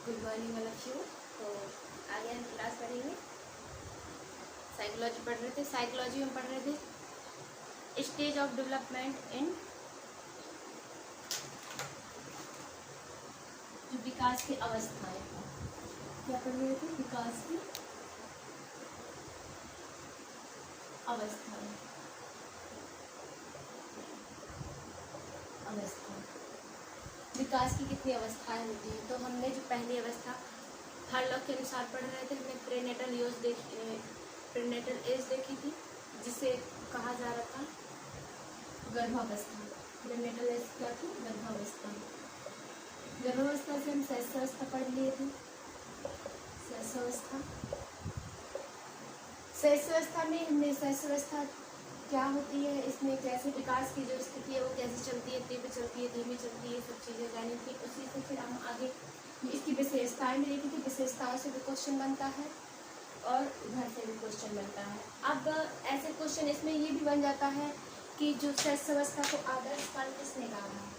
Good morning all of you. तो आगे हम क्लास पढ़ेंगे। साइकोलॉजी पढ़ रहे थे। साइकोलॉजी में पढ़ रहे थे स्टेज ऑफ डेवलपमेंट इन, जो विकास की अवस्थाएं। क्या पढ़ रहे थे? विकास की अवस्थाएं। विकास की कितनी अवस्थाएं होती हैं? तो हमने जो पहली अवस्था हार्लॉक के अनुसार पढ़ रहे थे, हमने प्रेनेटल एज देखी थी, जिसे कहा जा रहा था गर्भावस्था। प्रेनेटल एज क्या थी? गर्भावस्था। गर्भावस्था से हम शैशवावस्था पढ़ लिए थे। शैशवावस्था में हमने शैशवावस्था क्या होती है, इसमें कैसे विकास की जो स्थिति है वो कैसे चलती है, तीव्र चलती है, धीमी चलती है, सब चीज़ें जानी थी। उसी से फिर हम आगे इसकी विशेषताएं भी देखी थी। विशेषताओं से भी क्वेश्चन बनता है और घर से भी क्वेश्चन बनता है। अब ऐसे क्वेश्चन इसमें ये भी बन जाता है कि जो शैशवावस्था को आदर्श काल किसने कहा है?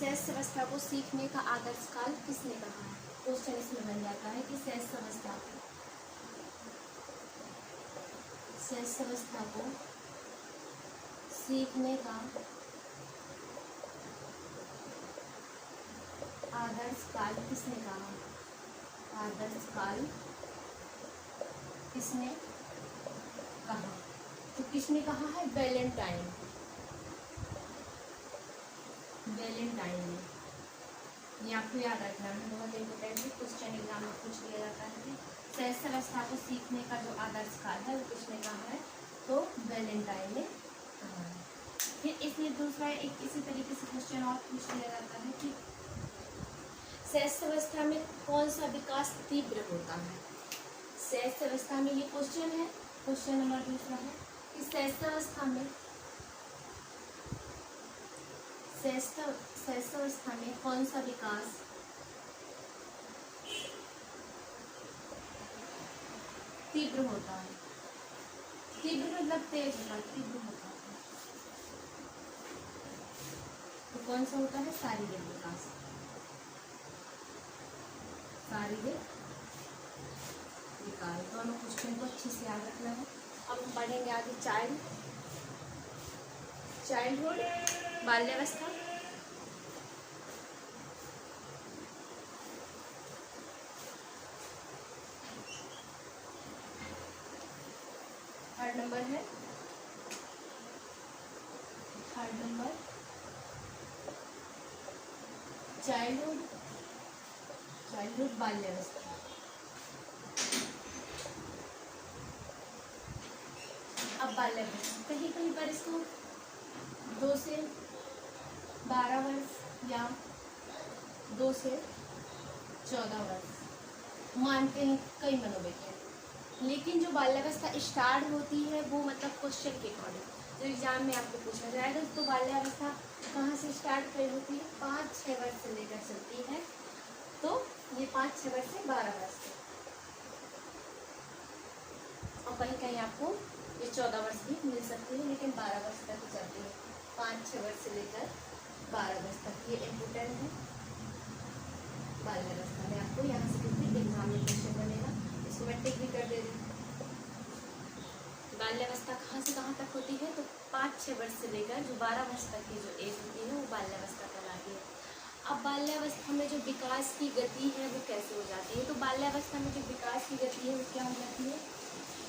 शैशवावस्था को सीखने का आदर्श काल किसने कहा है? क्वेश्चन इसमें बन जाता है कि शैशवावस्था को सीखने का आदर्श काल किसने कहा? आदर्श काल किसने कहा? तो किसने कहा है? वैलेंटाइन ने। ये आपको याद रखना है, बहुत इम्पोर्टेंट है। क्वेश्चन एग्जाम में पूछ लिया जाता है कि शैशवावस्था को सीखने का जो आदर्श काल है वो किसने कहा है? तो वैलेंटाइन ने कहा है। फिर इसमें दूसरा एक इसी तरीके से क्वेश्चन और पूछ लिया जाता है कि शैशवावस्था में कौन सा विकास तीव्र होता है? शैशवावस्था में, ये क्वेश्चन है, क्वेश्चन नंबर दूसरा है कि शैशवावस्था में कौन सा विकास तीव्र होता है? तीव्र मतलब तेज होता, तीव्र होता है। तो कौन सा होता है? शारीरिक विकास। शारीरिक विकास। दोनों क्वेश्चन को अच्छे से याद रखना है। अब हम पढ़ेंगे आगे चाइल्डहुड, बाल्यावस्था। थर्ड नंबर चाइल्डहुड, बाल्यावस्था। अब बाल्यावस्था कहीं पर इसको 2 से 12 वर्ष या 2 से 14 वर्ष मानते हैं कई मनोवैज्ञानिक। लेकिन जो बाल्यावस्था स्टार्ट होती है वो मतलब क्वेश्चन के अकॉर्डिंग जो एग्जाम में आपको पूछा जाएगा, तो बाल्यावस्था कहाँ से स्टार्ट करी होती है? 5-6 वर्ष से लेकर चलती है। तो ये 5-6 वर्ष से 12 वर्ष से, और कहीं आपको ये 14 वर्ष भी मिल सकती है, लेकिन 12 वर्ष तक ही चलती है। 5-6 वर्ष से लेकर 12 वर्ष तक ये इम्पोर्टेंट है। बाल्यावस्था में आपको यहाँ से क्योंकि एग्जाम में क्वेश्चन बनेगा, इसको मैं टिक भी कर दे रही हूँ। बाल्यावस्था कहाँ से कहाँ तक होती है? तो 5-6 वर्ष से लेकर जो 12 वर्ष तक की जो एज होती है वो बाल्यावस्था कहलाती है। अब बाल्यावस्था में जो विकास की गति है वो कैसे हो जाती है? तो बाल्यावस्था में जो विकास की गति है वो क्या हो जाती है?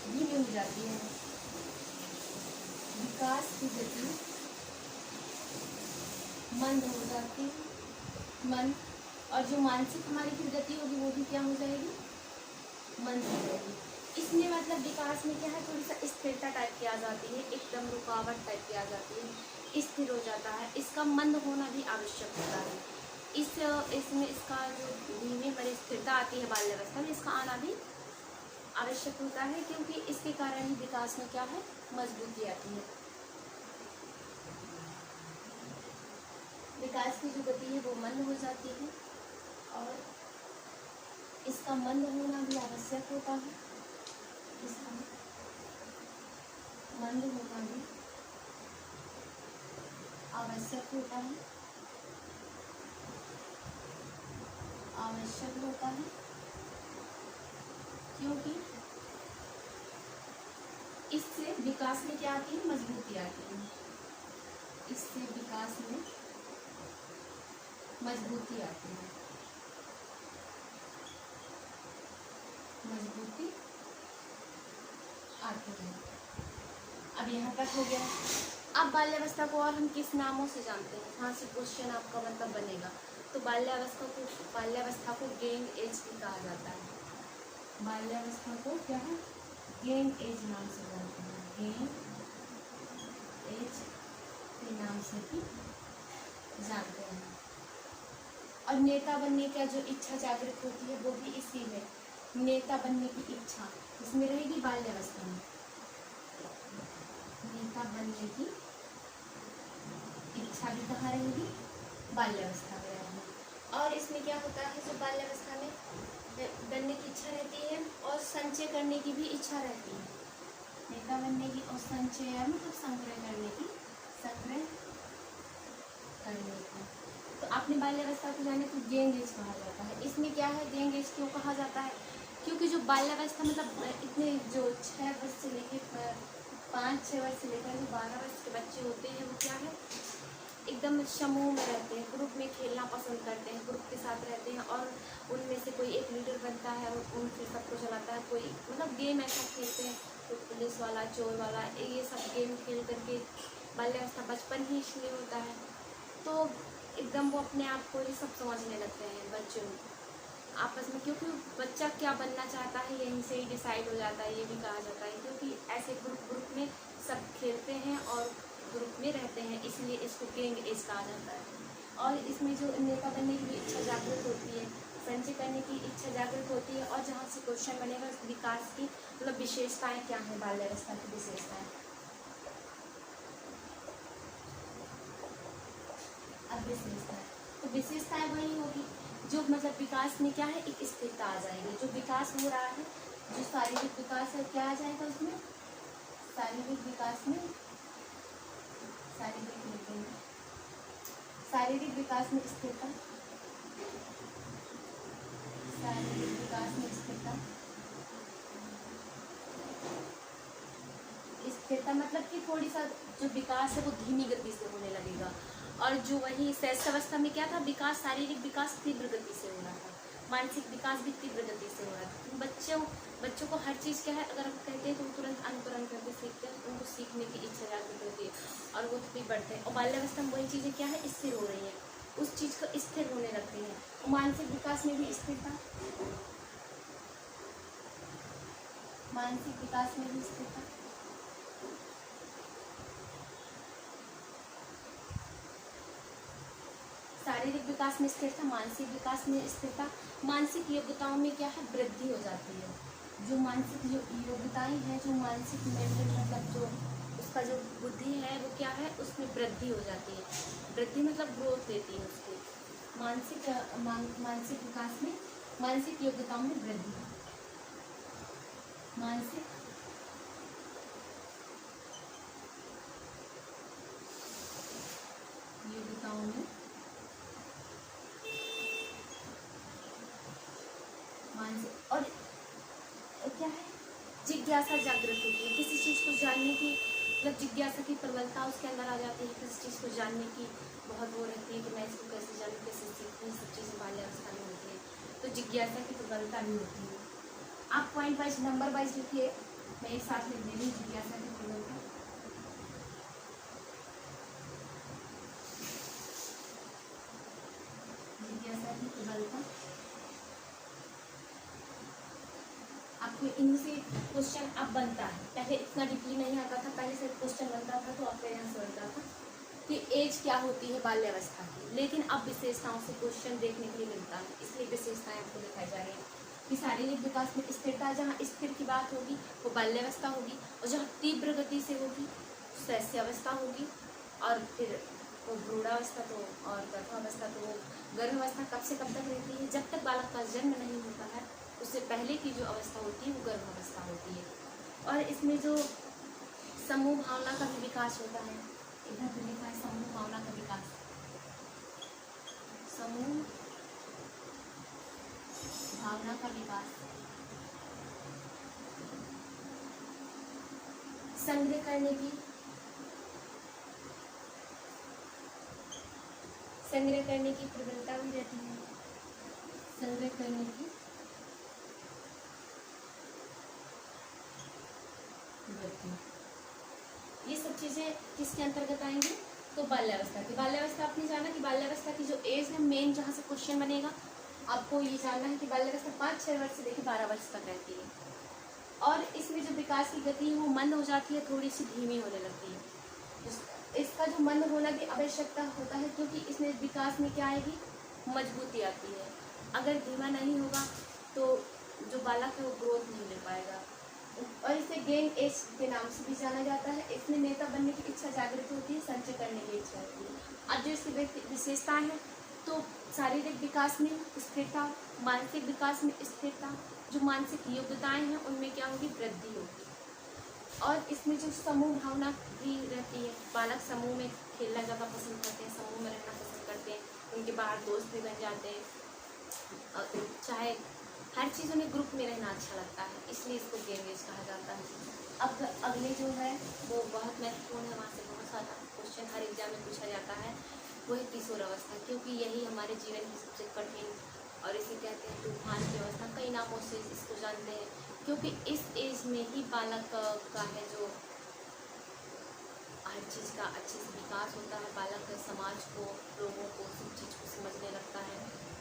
धीमी हो जाती है। विकास की गति मंद हो जाती है, और जो मानसिक हमारी फिर गति होगी वो भी क्या हो जाएगी? मंद हो जाएगी। इसमें मतलब विकास में क्या है, थोड़ी सा स्थिरता टाइप की आ जाती है, एकदम रुकावट टाइप की आ जाती है, स्थिर हो जाता है। इसका मंद होना भी आवश्यक होता है। इसमें इसका जो धीमे पर स्थिरता आती है बाल्यावस्था में, इसका आना भी आवश्यक होता है, क्योंकि इसके कारण ही विकास में क्या है? मजबूती आती है। विकास की जो गति है वो मंद हो जाती है, और इसका मंद होना भी आवश्यक होता है। इसका मंद होना भी आवश्यक होता है। आवश्यक होता है, क्योंकि इससे विकास में क्या आती है, मजबूती आती है। इससे विकास में मजबूती आती है, मजबूती आती है। अब यहाँ तक हो गया। अब बाल्यावस्था को और हम किस नामों से जानते हैं, यहाँ से क्वेश्चन आपका मतलब बनेगा। तो बाल्यावस्था को गेंग एज भी कहा जाता है। बाल्यावस्था को क्या है, गेंग एज नाम से जानते हैं, गेंग एज के नाम से भी जानते हैं। और नेता बनने का जो इच्छा जागृत होती है वो भी इसी में, नेता बनने की इच्छा इसमें रहेगी बाल्यावस्था में, नेता बनने की इच्छा भी कहाँ रहेगी, बाल्यावस्था में रहेगी। और इसमें क्या होता है, जो बाल्यावस्था में बनने की इच्छा रहती है और संचय करने की भी इच्छा रहती है, नेता बनने की और संचय मतलब संग्रह करने की, संग्रह करने की। तो आपने बाल्यावस्था को जाने तो गेंग एज कहा जाता है। इसमें क्या है, गेंग एज क्यों कहा जाता है, क्योंकि जो बाल्यावस्था मतलब इतने जो 6 वर्ष से लेकर 5-6 वर्ष से लेकर 12 वर्ष के बच्चे होते हैं, वो क्या है, एकदम समूह में रहते हैं, ग्रुप में खेलना पसंद करते हैं, ग्रुप के साथ रहते हैं और उनमें से कोई एक लीडर बनता है और उनसे सबको चलाता है। कोई मतलब गेम ऐसा खेलते हैं, तो पुलिस वाला, चोर वाला, ये सब गेम खेल करके बाल्यावस्था बचपन ही इसलिए होता है। तो एकदम वो अपने आप को ही सब समझने लगते हैं बच्चों आपस में, क्योंकि बच्चा क्या बनना चाहता है यहीं से ही डिसाइड हो जाता है, ये भी कहा जाता है, क्योंकि ऐसे ग्रुप में सब खेलते हैं और ग्रुप में रहते हैं, इसलिए इसको गेंग एज कहा जाता है। और इसमें जो नेता बनने की इच्छा जागृत होती है, संचय करने की इच्छा जागृत होती है, और जहाँ से क्वेश्चन बनेगा विकास की मतलब विशेषताएं क्या हैं, बाल्यावस्था की विशेषताएं। अब विशेषताएं, तो विशेषताएं वही होगी जो मतलब विकास में क्या है, एक स्थिरता आ जाएगी। जो विकास हो रहा है, जो शारीरिक विकास है, क्या आ जाएगा उसमें, शारीरिक विकास में, शारीरिक विकास में स्थिरता, शारीरिक विकास में स्थिरता, स्थिरता मतलब कि थोड़ी सा जो विकास है वो धीमी गति से होने लगेगा। और जो वही शैशवावस्था में क्या था, विकास, शारीरिक विकास तीव्र गति से हो रहा था, मानसिक विकास भी तीव्र गति से हो रहा था। बच्चों को हर चीज़ क्या है, अगर हम कहते हैं तो तुरंत अनुकरण करके सीखते हैं, उनको सीखने की इच्छा जागृत होती है और वो भी बढ़ते हैं। और बाल्यावस्था में वही चीज़ें क्या है, स्थिर हो रही हैं, उस चीज़ को स्थिर होने लगती है। और मानसिक विकास में भी स्थिरता, मानसिक विकास में भी स्थिरता, शारीरिक विकास में स्थिरता, मानसिक विकास में स्थिरता। मानसिक योग्यताओं में क्या है, वृद्धि हो जाती है। जो मानसिक योग्यताएं हैं, जो मानसिक मेंटल मतलब जो उसका जो बुद्धि है वो क्या है, उसमें वृद्धि हो जाती है। वृद्धि मतलब ग्रोथ देती है उसकी। मानसिक विकास में, मानसिक योग्यताओं में वृद्धि, मानसिक योग्यताओं में मानसिक, और क्या है, जिज्ञासा जागृत होती है, किसी चीज़ को जानने की मतलब जिज्ञासा की प्रबलता उसके अंदर आ जाती है। किसी चीज़ को जानने की बहुत वो रहती है कि मैं इसको कैसे जानूँ, कैसे सीखूँ, सब चीज़ें बाल्यावस्था में होती है। तो जिज्ञासा की प्रबलता भी होती है। आप पॉइंट वाइज, नंबर वाइज लिखिए, मैं एक साथ लिख दे रही हूँ। जिज्ञासा की प्रबलता, जिज्ञासा की प्रबलता, आपको इनसे क्वेश्चन अब बनता है, पहले इतना डीपली नहीं आता था, पहले से क्वेश्चन बनता था तो आपके यहाँ से बनता था कि एज क्या होती है बाल्यावस्था की, लेकिन अब विशेषताओं से क्वेश्चन देखने के लिए मिलता है, इसलिए विशेषताएं आपको दिखाई जा रही हैं कि शारीरिक विकास में स्थिरता, जहाँ स्थिर की बात होगी वो बाल्यावस्था होगी, और जहाँ तीव्र गति से होगी शैशवावस्था होगी, और फिर वो भ्रूणावस्था तो और गर्भावस्था, तो वो गर्भावस्था कब से कब तक रहती है, जब तक बालक का जन्म नहीं होता है, उससे पहले की जो अवस्था होती है वो गर्भावस्था होती है। और इसमें जो समूह भावना का भी विकास होता है, इधर भी लिखा है समूह भावना का विकास, समूह भावना का विकास, संग्रह करने की प्रवणता भी रहती है, संग्रह करने की वृत्ति। ये सब चीजें किसके अंतर्गत आएंगी? तो बाल्यावस्था की। बाल्यावस्था आपने जाना कि बाल्यावस्था की जो एज है, मेन जहाँ से क्वेश्चन बनेगा आपको ये जानना है कि बाल्यावस्था 5-6 वर्ष से लेकर 12 वर्ष तक रहती है। और इसमें जो विकास की गति है वो मंद हो जाती है, थोड़ी सी धीमी होने लगती है। इसका जो मंद होना भी आवश्यकता होता है, क्योंकि इसमें विकास में क्या आएगी? मजबूती आती है। अगर धीमा नहीं होगा तो जो बालक है वो ग्रोथ नहीं ले पाएगा। और इसे गेन एज के नाम से भी जाना जाता है। इसमें नेता बनने की इच्छा जागृत होती है, संचय करने की इच्छा होती है। अब जो इसकी विशेषताएं हैं, तो शारीरिक विकास में स्थिरता, मानसिक विकास में स्थिरता, जो मानसिक योग्यताएं हैं उनमें क्या होगी? वृद्धि होगी। और इसमें जो समूह भावना भी रहती है, बालक समूह में खेलना ज़्यादा पसंद करते हैं, समूह में रहना पसंद करते हैं, उनके बाहर दोस्त भी बन जाते हैं, चाहे हर चीज़ उन्हें ग्रुप में रहना अच्छा लगता है, इसलिए इसको गेम एज कहा जाता है। अब अगले जो है वो बहुत महत्वपूर्ण है, वहाँ से बहुत सारा क्वेश्चन हर एग्जाम में पूछा जाता है, वो है किशोर अवस्था, क्योंकि यही हमारे जीवन की सबसे कठिन और इसे कहते हैं तूफान की अवस्था, कई नामों से इसको जानते हैं, क्योंकि इस एज में ही बालक का है जो हर चीज़ का अच्छे से विकास होता है। बालक समाज को, लोगों को, सब चीज़ को समझने लगता है,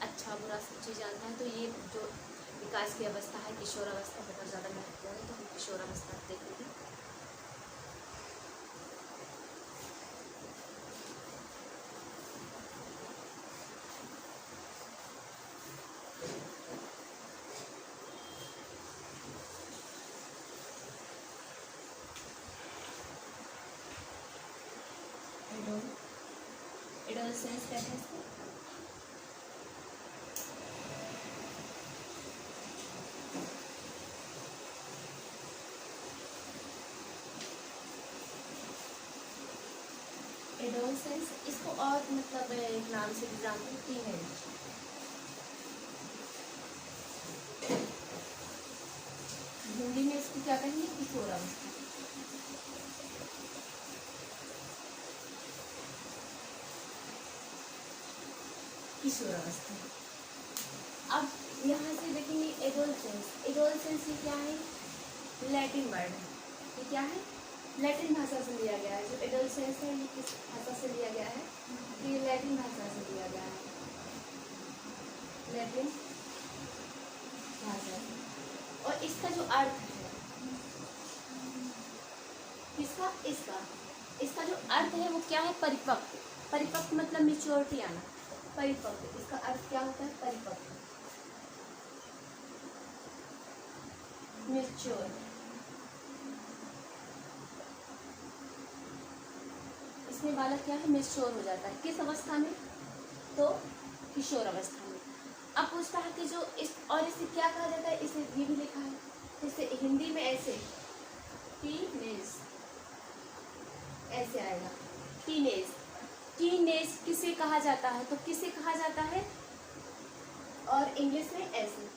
अच्छा बुरा सब चीज़ जानता है। तो ये जो विकास की अवस्था है, किशोर अवस्था, बहुत ज़्यादा महत्वपूर्ण है। तो हम किशोर अवस्था देखेंगे। एडोलसेंस कहते हैं इसको। एडोलसेंस, इसको और मतलब एक नाम से भी जानते हैं, टीनेज। हिंदी में इसको क्या कहेंगे? किशोर अवस्था। किशोर अवस्था। अब यहाँ से देखेंगे एडोलसेंस। एडोलसेंस ये क्या है? लैटिन वर्ड है। ये क्या है? लैटिन भाषा से लिया गया है। जो एडोलसेंस है ये किस भाषा से लिया गया है? ये लैटिन भाषा से लिया गया है, लैटिन भाषा से। और इसका जो अर्थ है, किसका? इसका जो अर्थ है वो क्या है? परिपक्व। परिपक्व मतलब मेच्योरिटी आना। परिपक्व, इसका अर्थ क्या होता है? परिपक्व, मेच्योर। इसमें बालक क्या है? मेच्योर हो जाता है। किस अवस्था में? तो किशोर अवस्था में। अब पूछता है कि जो इस और इसे क्या कहा जाता है? इसे ये भी लिखा है, इसे हिंदी में ऐसे टीनेज ऐसे आएगा, टीनेज। टीनेज किसे कहा जाता है? तो किसे कहा जाता है? और इंग्लिश में ऐसे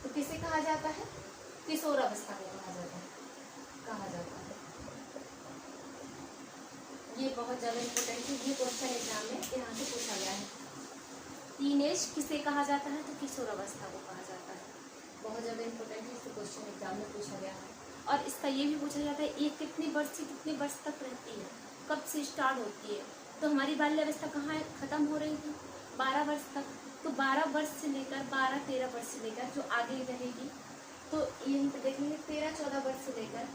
तो किसे कहा जाता है? किशोर अवस्था को कहा जाता है। ये बहुत ज़्यादा इम्पोर्टेंट है, ये क्वेश्चन एग्जाम में यहाँ से पूछा गया है। टीनेज किसे कहा जाता है? तो किशोर अवस्था को कहा जाता है। बहुत ज़्यादा इम्पोर्टेंट है, इससे क्वेश्चन एग्जाम में पूछा गया है। और इसका ये भी पूछा जाता है ये कितने वर्ष से कितने वर्ष तक रहती है, कब से स्टार्ट होती है? तो हमारी बाल्यावस्था कहाँ ख़त्म हो रही थी? 12 वर्ष तक। तो 12 वर्ष से लेकर 12-13 वर्ष से लेकर जो आगे रहेगी, तो यहीं पर देखेंगे 13-14 वर्ष से लेकर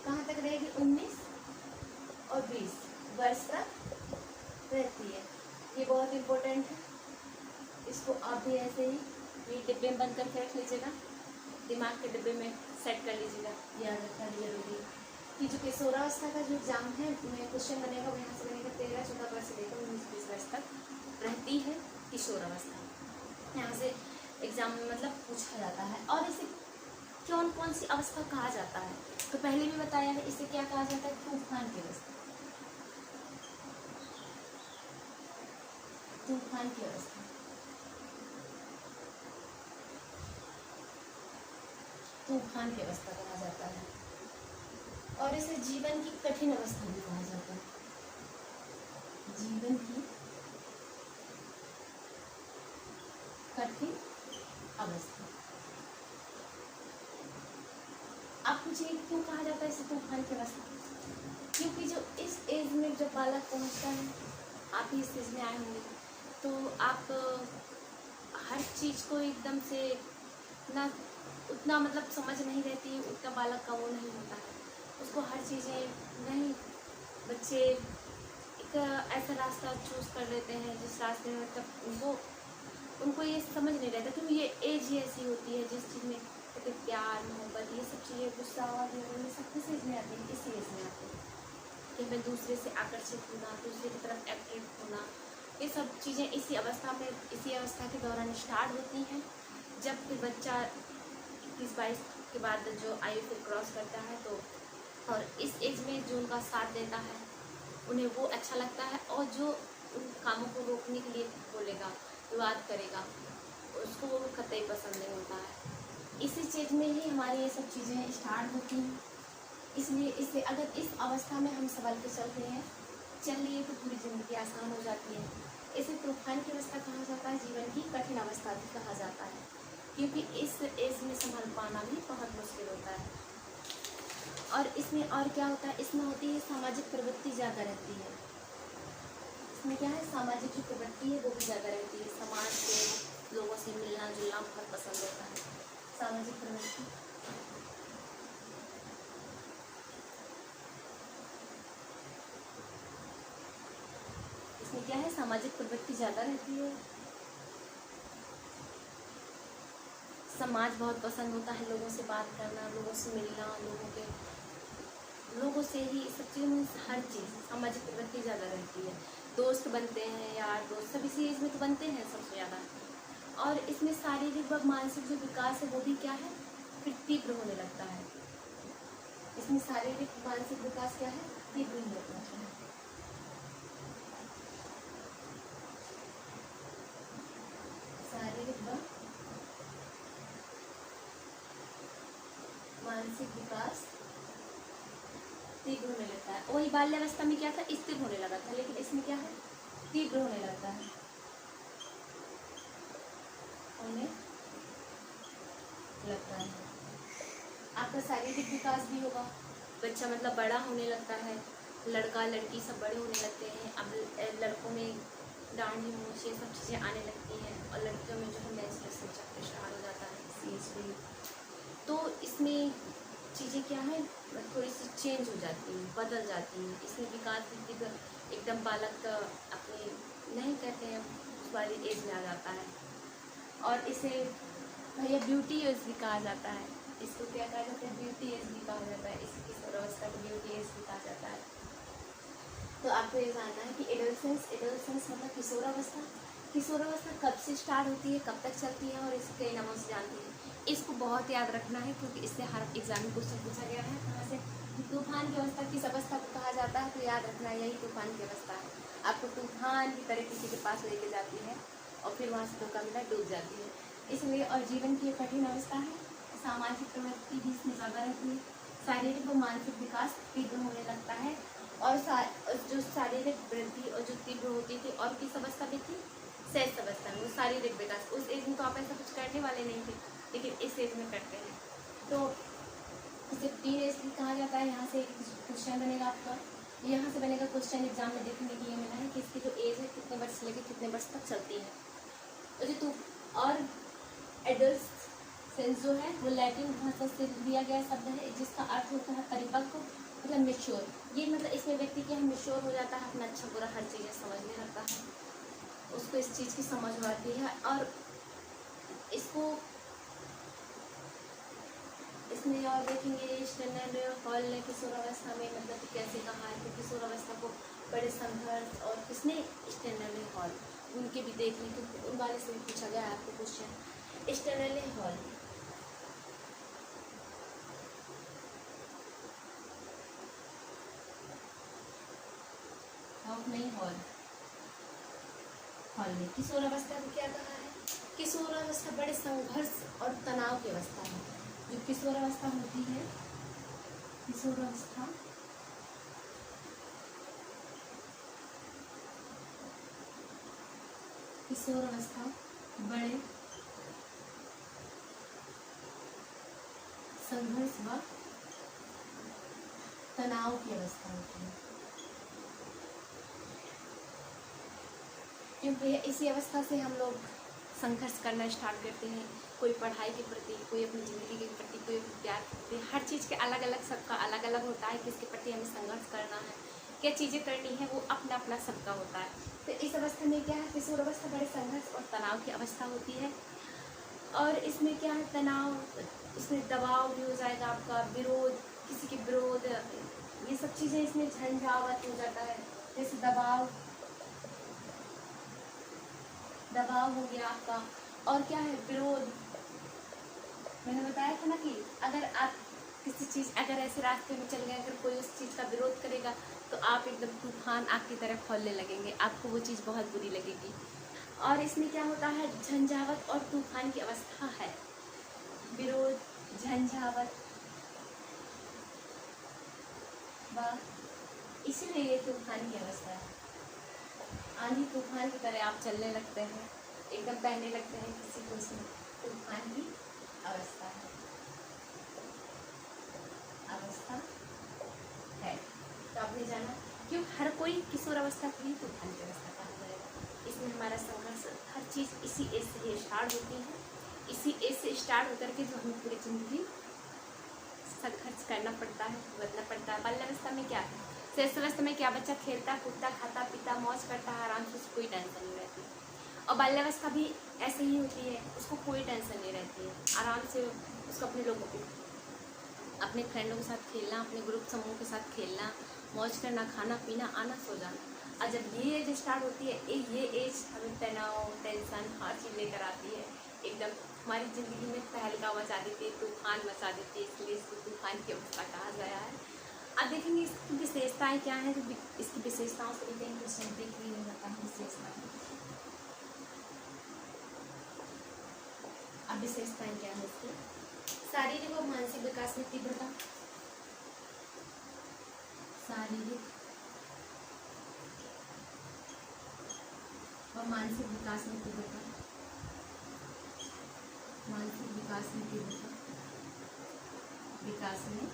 कहाँ तक रहेगी? 19 और 20 वर्ष तक रहती है। ये बहुत इम्पोर्टेंट है, इसको आप भी ऐसे ही ये डिब्बे में बंद करके रख लीजिएगा, दिमाग के डिब्बे में सेट कर लीजिएगा। याद रखना जरूरी है कि जो किशोरावस्था का जो एग्जाम है में क्वेश्चन बनेगा वो यहाँ से बनेगा 13-14 वर्ष से लेकर 19-20 वर्ष तक रहती है किशोरावस्था। यहाँ से एग्जाम में मतलब पूछा जाता है। और इसे कौन कौन सी अवस्था कहा जाता है? तो पहले भी बताया है, इसे क्या कहा जाता है? तूफान की अवस्था। तूफान की अवस्था। तूफान की अवस्था कहा जाता है, और इसे जीवन की कठिन अवस्था भी कहा जाता है। जीवन की कठिन अवस्था। आप पूछिए क्यों कहा जाता है इसे तूफान की अवस्था? क्योंकि जो इस एज में जब बालक पहुंचता है, आप ही इस एज में आए होंगे, तो आप हर चीज़ को एकदम से ना उतना मतलब समझ नहीं रहती, उतना बालक का वो नहीं होता है, उसको हर चीज़ें नहीं, बच्चे एक ऐसा रास्ता चूज़ कर लेते हैं जिस रास्ते में मतलब वो उनको ये समझ नहीं रहता, क्योंकि ये एज ही ऐसी होती है जिस चीज़ में कहते प्यार मोहब्बत ये सब चीज़ें, गुस्सा और ये सब किस एज में आती है, इसी एज में आती है कि मैं दूसरे से आकर्षित होना, दूसरे की तरफ एट्रैक्ट होना, ये सब चीज़ें इसी अवस्था में, इसी अवस्था के दौरान स्टार्ट होती हैं। जब फिर बच्चा 21-22 के बाद जो आयु फिर क्रॉस करता है, तो और इस एज में जो उनका साथ देता है उन्हें वो अच्छा लगता है, और जो उन कामों को रोकने के लिए बोलेगा, विवाद करेगा, उसको वो कतई पसंद नहीं होता है। इसी चीज़ में ही हमारी ये सब चीज़ें स्टार्ट होती हैं। इसलिए इसे अगर इस अवस्था में हम संभल के चलते हैं, चल लिए, तो पूरी ज़िंदगी आसान हो जाती है। इसे तूफान की अवस्था कहा जाता है, जीवन की कठिन अवस्था भी कहा जाता है, क्योंकि इस एज में संभल पाना भी बहुत मुश्किल होता है। और इसमें और क्या होता है, इसमें होती है सामाजिक प्रवृत्ति ज़्यादा रहती है। इसमें क्या है, सामाजिक जो प्रवृत्ति है वो भी ज़्यादा रहती है, समाज के लोगों से मिलना जुलना बहुत पसंद होता है, सामाजिक प्रवृत्ति। इसमें क्या है, सामाजिक प्रवृत्ति ज़्यादा रहती है, समाज बहुत पसंद होता है, लोगों से बात करना, लोगों से मिलना, लोगों से ही सब चीज़ में हर चीज़ सामाजिक प्रवृत्ति ज़्यादा रहती है। दोस्त बनते हैं, यार दोस्त सब इसी एज में तो बनते हैं सबसे ज़्यादा। और इसमें शारीरिक व मानसिक जो विकास है वो भी क्या है, फिर तीव्र होने लगता है। इसमें शारीरिक मानसिक विकास क्या है, तीव्र होने लगता है। शारीरिक व मानसिक विकास तीव्र होने लगता है। वही बाल्यावस्था में क्या था, स्थिर होने लगा था, लेकिन इसमें क्या है, तीव्र होने लगता है, होने लगता है। आपका शारीरिक विकास भी होगा, बच्चा मतलब बड़ा होने लगता है, लड़का लड़की सब बड़े होने लगते हैं। अब लड़कों में दाढ़ी मूंछ ये सब चीज़ें आने लगती हैं, और लड़कियों में जो है मेंस्ट्रुएशन चक्र स्टार्ट हो जाता है इसी एज में। तो इसमें चीज़ें क्या है, थोड़ी सी चेंज हो जाती हैं, बदल जाती हैं। इसमें विकास भी एकदम बालक अपने नहीं कहते हैं उस वाली एज में आ जाता है। और इसे भैया ब्यूटी एज भी कहा जाता है। इसको क्या कहा जाता है, ब्यूटी एज भी कहा जाता है, इस किशोरावस्था को ब्यूटी एज भी कहा जाता है। तो आपको ये जानना है कि एडोलसेंस मतलब किशोरावस्था, किशोरावस्था कब से स्टार्ट होती है, कब तक चलती है, और इसके कई नामों से जानती है। इसको बहुत याद रखना है, क्योंकि इससे हर एग्जाम में क्वेश्चन पूछा गया है। कहाँ से, तूफान की अवस्था किस अवस्था को कहा जाता है, तो याद रखना यही तूफान की अवस्था है। आपको तूफान की तरह किसी के पास लेके जाती है, और फिर वहाँ से 2 मिनट डूब जाती है, इसलिए। और जीवन की एक कठिन अवस्था है, सामाजिक प्रवृत्ति भी इसमें ज़्यादा रहती है, शारीरिक व मानसिक विकास तीव्र होने लगता है। और जो शारीरिक वृद्धि और जो तीव्र होती थी, और किस अवस्था में थी, शैशव अवस्था में, वो शारीरिक विकास। उस एज में तो आप ऐसा कुछ करने वाले नहीं थे, लेकिन इस एज में करते हैं, तो इसे टीन एज भी कहा जाता है। यहाँ से क्वेश्चन बनेगा आपका, यहाँ से बनेगा क्वेश्चन एग्जाम में देखने के लिए मिला है कि इसकी जो एज है कितने वर्ष से लेकर कितने वर्ष तक चलती है। तो जो और एडल्ट सेंस जो है वो लैटिन भाषा से दिया गया शब्द है, जिसका अर्थ होता है परिपक्व, मतलब मेच्योर। ये मतलब इसमें व्यक्ति क्या है, मेच्योर हो जाता है, अपना अच्छा बुरा हर चीज़ें समझने लगता है, उसको इस चीज़ की समझ हो आती है। और इसको इसमें और देखेंगे स्टैंडर्ड हॉल ने किशोरावस्था में मतलब कैसे कहा है, तो किशोरावस्था को बड़े संघर्ष, और किसने, स्टैंडर्ड हॉल, उनके भी देख लें, क्योंकि उन वाले से भी पूछा गया है आपको क्वेश्चन। स्टैंडर्ड हॉल नहीं, हॉल खोलने। किशोरावस्था को क्या कहा है? किशोरावस्था बड़े संघर्ष और तनाव की अवस्था है। जो किशोरावस्था होती है, किशोरावस्था किशोरावस्था बड़े संघर्ष व तनाव की अवस्था होती है। क्यों भैया? इसी अवस्था से हम लोग संघर्ष करना स्टार्ट करते हैं। कोई पढ़ाई के प्रति, कोई अपनी ज़िंदगी के प्रति, कोई प्यार के प्रति, हर चीज़ के अलग अलग, सबका अलग अलग होता है किसके प्रति हमें संघर्ष करना है, क्या चीज़ें करनी है, वो अपना अपना सबका होता है। तो इस अवस्था में क्या है? किशोर अवस्था बड़े संघर्ष और तनाव की अवस्था होती है। और इसमें क्या है? तनाव, इसमें दबाव भी हो जाएगा आपका, विरोध, किसी के विरोध, ये सब चीज़ें इसमें झंझावात हो जाता है। जैसे दबाव हो गया आपका। और क्या है? विरोध। मैंने बताया था ना कि अगर आप किसी चीज़, अगर ऐसे रास्ते में चल गए, अगर कोई उस चीज़ का विरोध करेगा तो आप एकदम तूफान आग की तरह खौलने लगेंगे, आपको वो चीज़ बहुत बुरी लगेगी। और इसमें क्या होता है? झंझावत और तूफान की अवस्था है। विरोध, झंझावत, व इसीलिए ये तूफान की अवस्था है। आंधी तूफान की तरह आप चलने लगते हैं, एकदम बहने लगते हैं किसी को, इसमें तूफान की अवस्था है, अवस्था है। तो आपने जाना क्यों हर कोई किशोर अवस्था को ही तूफान की अवस्था कहा जाएगा। इसमें हमारा संघर्ष, हर चीज़ इसी एज से ही स्टार्ट होती है। इसी एज से स्टार्ट होकर के जो हमें पूरी जिंदगी संघर्ष करना पड़ता है, बदलना पड़ता है। बाल्यावस्था में क्या है? शैशवावस्था में क्या? बच्चा खेलता कूदता, खाता पीता, मौज करता है, आराम से, उसको कोई टेंशन नहीं रहती। और बाल्यावस्था भी ऐसे ही होती है, उसको कोई टेंशन नहीं रहती है, आराम से उसको अपने लोगों को, अपने फ्रेंडों के साथ खेलना, अपने ग्रुप समूह के साथ खेलना, मौज करना, खाना पीना, आना सो जाना। और जब ये एज स्टार्ट होती है, ये एज हमें तनाव, टेंशन, हर चीज़ लेकर आती है, एकदम हमारी ज़िंदगी में तहलका मचा देती है, तूफान मचा देती है, इसलिए इसको तूफान की अवस्था कहा गया है। अब देखेंगे इसकी विशेषताएं क्या हैं, जो इसकी विशेषताओं से देखेंगे क्वेश्चन देख नहीं जाता है विशेषताएं। अब विशेषताएं क्या है इसकी? शारीरिक और मानसिक विकास में तीव्रता, शारीरिक और मानसिक विकास में तीव्रता, मानसिक विकास में तीव्रता, विकास में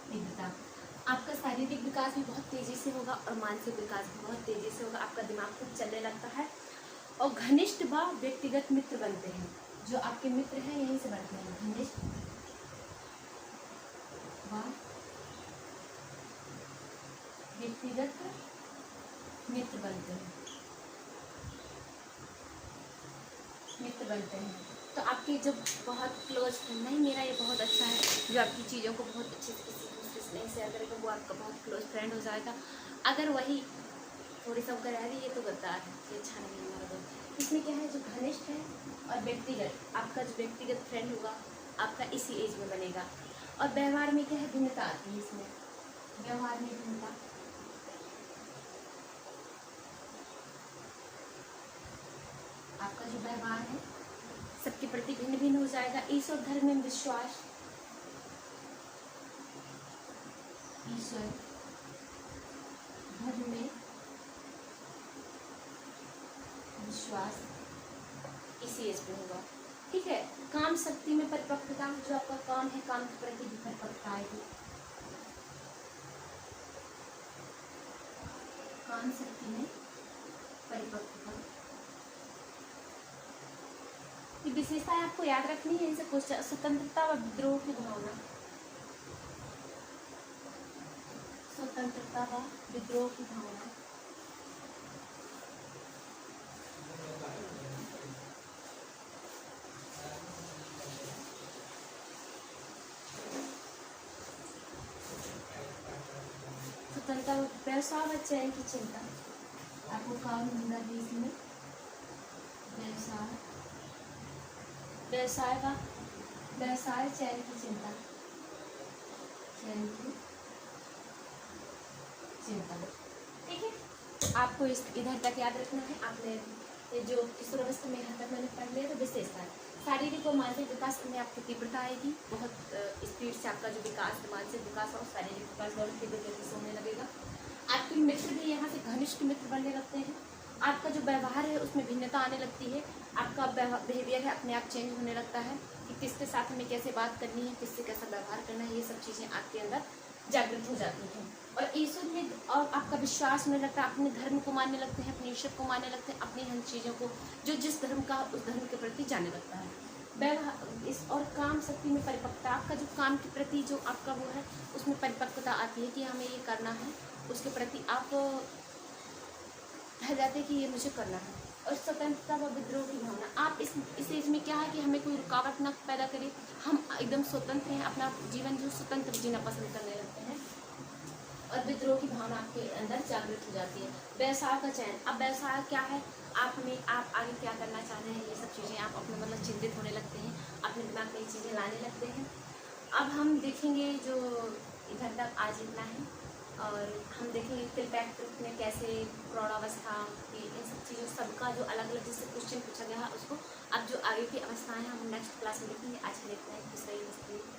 तीव्रता। आपका शारीरिक विकास भी बहुत तेजी से होगा और मानसिक विकास भी बहुत तेजी से होगा। आपका दिमाग खूब चलने लगता है और घनिष्ठ व व्यक्तिगत मित्र बनते हैं। जो आपके मित्र हैं यहीं से बनते हैं, घनिष्ठ व व्यक्तिगत मित्र बनते हैं, मित्र बनते हैं। तो आपके जो बहुत क्लोज फ्रेंड, नहीं मेरा ये बहुत अच्छा है, जो आपकी चीज़ों को बहुत अच्छे से किसी दूसरे से नहीं शेयर करेगा, वो आपका बहुत क्लोज फ्रेंड हो जाएगा। अगर वही थोड़ी सा गहरा है, ये तो गद्दार है, ये अच्छा नहीं है हमारा दोस्त। इसमें क्या है? जो घनिष्ठ है और व्यक्तिगत, आपका जो व्यक्तिगत फ्रेंड होगा आपका इसी एज में बनेगा। और व्यवहार में क्या है? भिन्नता आती है इसमें, व्यवहार में भिन्नता, आपका जो व्यवहार है सबके प्रति भिन्न भिन्न हो जाएगा। ईश्वर धर्म में विश्वास, ईश्वर धर्म में विश्वास इसी एज पे होगा, ठीक है। काम शक्ति में परिपक्वता, जो आपका काम है, काम के प्रति भी परिपक्वता आएगी। काम शक्ति में परिपक्वता, ये विशेषताएं आपको याद रखनी है। इनसे क्वेश्चन, स्वतंत्रता व विद्रोह की भावना, स्वतंत्रता व विद्रोह की भावना, स्वतंत्रता, व्यवसाय व चयन की चिंता, आपको काम धंधा भी इसमें, व्यवसाय, व्यवसाय व व्यवसाय चयन की चिंता, चयन की चिंता, ठीक है। आपको इस इधर तक याद रखना है। आपने ये जो किशोरावस्था में यहाँ तक मैंने पढ़ लिया तो विशेषता है। शारीरिक और मानसिक विकास में आपकी तीव्रता आएगी, बहुत स्पीड से आपका जो विकास है, मानसिक विकास और शारीरिक विकास दोनों तीव्र गति से होने लगेगा। आपके मित्र भी यहाँ से घनिष्ठ मित्र बनने लगते हैं। आपका जो व्यवहार है उसमें भिन्नता आने लगती है। आपका बिहेवियर है अपने आप चेंज होने लगता है कि किसके साथ हमें कैसे बात करनी है, किससे कैसा व्यवहार करना है, ये सब चीज़ें आपके अंदर जागृत हो जाती हैं। और ईश्वर में और आपका विश्वास होने लगता है, अपने धर्म को मानने लगते हैं, अपने ईश्वर को मानने लगते हैं, अपनी हर चीज़ों को जो जिस धर्म का उस धर्म के प्रति जाने लगता है। व्यवहार इस और काम शक्ति में परिपक्वता, आपका जो काम के प्रति जो आपका वो है उसमें परिपक्वता आती है कि हमें ये करना है, उसके प्रति आप रह जाते हैं कि ये मुझे करना है। और स्वतंत्रता व विद्रोह की भावना, आप इस एज में क्या है कि हमें कोई रुकावट ना पैदा करे, हम एकदम स्वतंत्र हैं, अपना जीवन जो स्वतंत्र जीना पसंद करने लगते हैं। और विद्रोह की भावना आपके अंदर जागृत हो जाती है। व्यवसाय का चयन, अब व्यवसाय क्या है, आप आगे क्या करना चाह रहे हैं, ये सब चीज़ें आप अपने मतलब चिंतित होने लगते हैं, अपने दिमाग में ये चीज़ें लाने लगते हैं। अब हम देखेंगे जो इधर तक आज इतना है, और हम देखेंगे त्रिपैक्ट में कैसे प्रौढ़ावस्था की इन सब चीज़ों सबका जो अलग अलग जिससे क्वेश्चन पूछा गया है उसको अब जो आगे की अवस्थाएं हम नेक्स्ट क्लास में देखेंगे। आज के लिए इतना ही।